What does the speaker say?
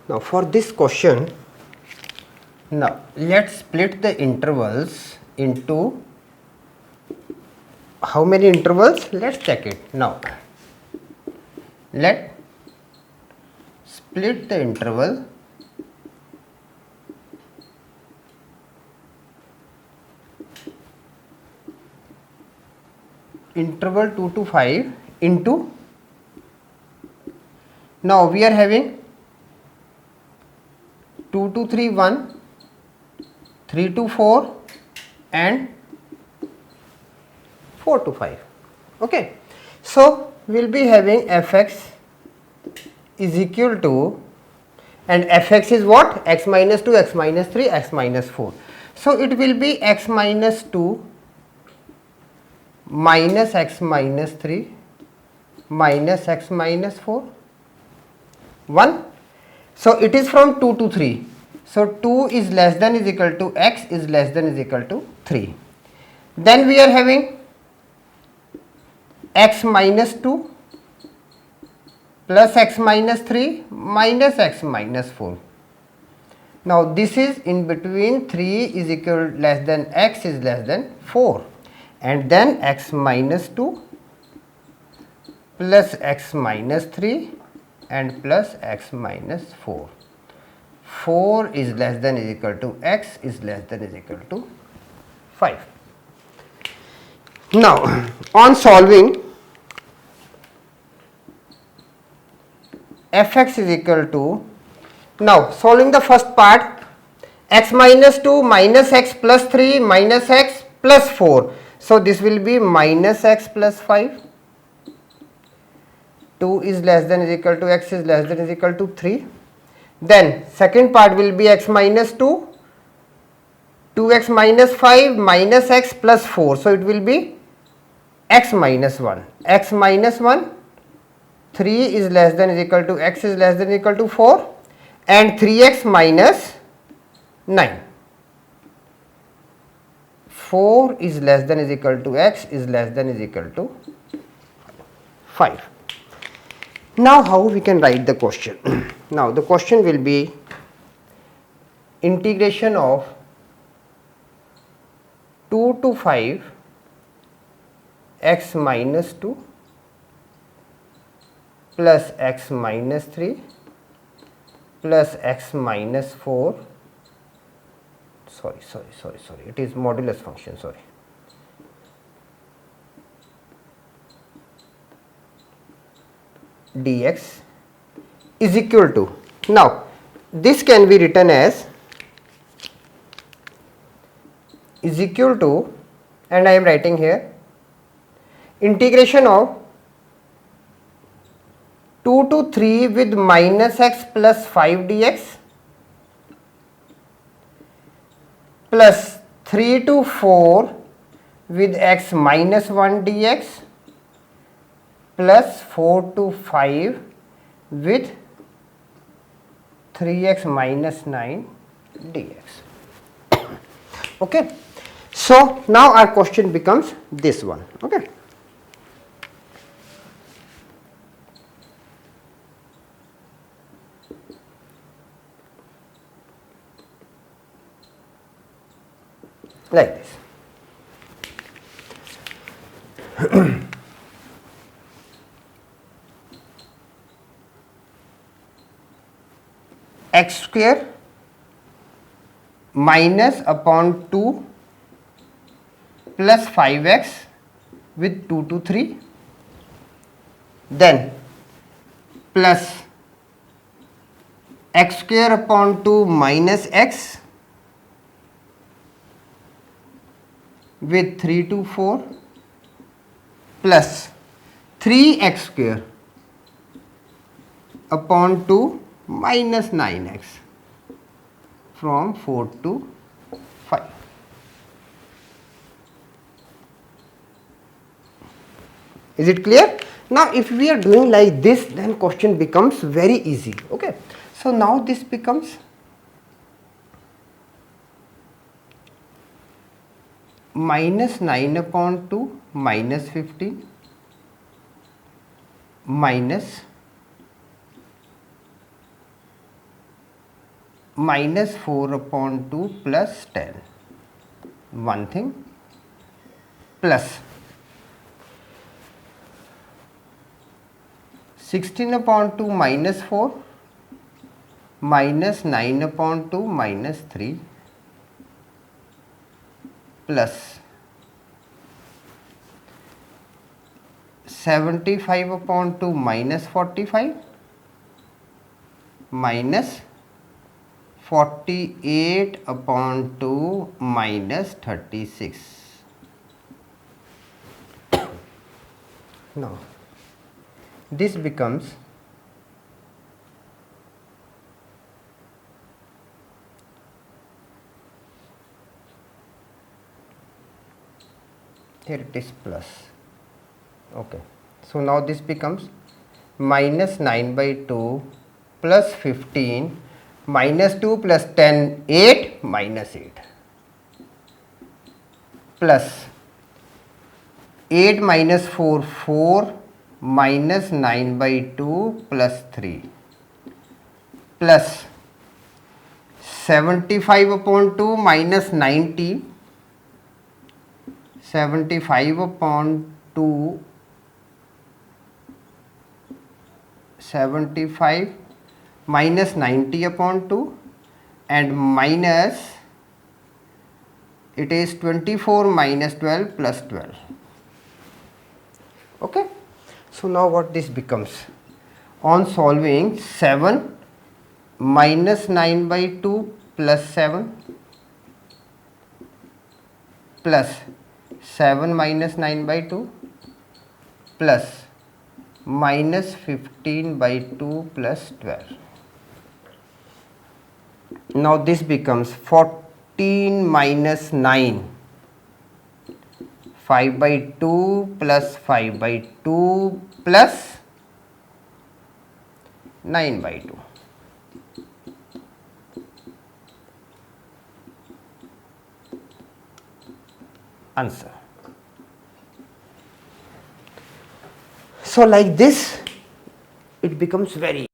Now for this question, now let's split the intervals into how many intervals? Let's check it. Now let split the interval interval 2 to 5 into, now we are having 2 to 3 1, 3 to 4 and 4 to 5. Okay, so we will be having fx is equal to, and fx is what? X minus 2, x minus 3, x minus 4. So it will be x minus 2 minus x minus 3 minus x minus 4 1. So it is from 2 to 3. So 2 is less than is equal to x is less than is equal to 3. Then we are having x minus 2 plus x minus 3 minus x minus 4. Now this is in between 3 is equal less than x is less than 4, and then x minus 2 plus x minus 3 and plus x minus 4. 4 is less than is equal to x is less than is equal to 5. Now on solving, fx is equal to, now solving the first part, x minus 2 minus x plus 3 minus x plus 4. So this will be minus x plus 5. 2 is less than is equal to x is less than is equal to 3. Then second part will be x minus 2, 2x minus 5 minus x plus 4. So it will be x minus 1. X minus 1, 3 is less than is equal to x is less than is equal to 4, and 3x minus 9. 4 is less than is equal to x is less than is equal to 5. Now how we can write the question? Now the question will be integration of 2 to 5 x minus 2 plus x minus 3 plus x minus 4, sorry, it is modulus function, sorry. Dx is equal to, now this can be written as is equal to, and I am writing here integration of 2 to 3 with minus x plus 5 dx plus 3 to 4 with x minus 1 dx plus 4 to 5 with 3x minus 9 dx. Okay. So now our question becomes this one. Okay. Like this. X square minus upon 2 plus 5x with 2 to 3, then plus x square upon 2 minus x with 3 to 4 plus 3x square upon 2 minus 9x from 4 to 5. Is it clear? Now if we are doing like this, then question becomes very easy. Okay. So now this becomes minus 9 upon 2 minus 15 minus minus 4 upon 2 plus 10. One thing, plus 16 upon 2 minus 4 minus 9 upon 2 minus 3 plus 75 upon 2 minus 45 minus 48 upon 2 minus 36. Now, this becomes here it is plus. Okay. So, now this becomes minus 9 by 2 plus 15 minus 2 plus 10 8 minus 8 plus 8 minus 4 4 minus 9 by 2 plus 3 plus 75 upon 2 minus 90 75 upon 2 75 minus 90 upon 2 and minus it is 24 minus 12 plus 12. Okay. So, now what this becomes? On solving 7 minus 9 by 2 plus 7 plus 7 minus 9 by 2 plus minus 15 by 2 plus 12. Now, this becomes 14 minus 9 5 by 2 plus 5 by 2 plus 9 by 2. Answer. So, like this it becomes very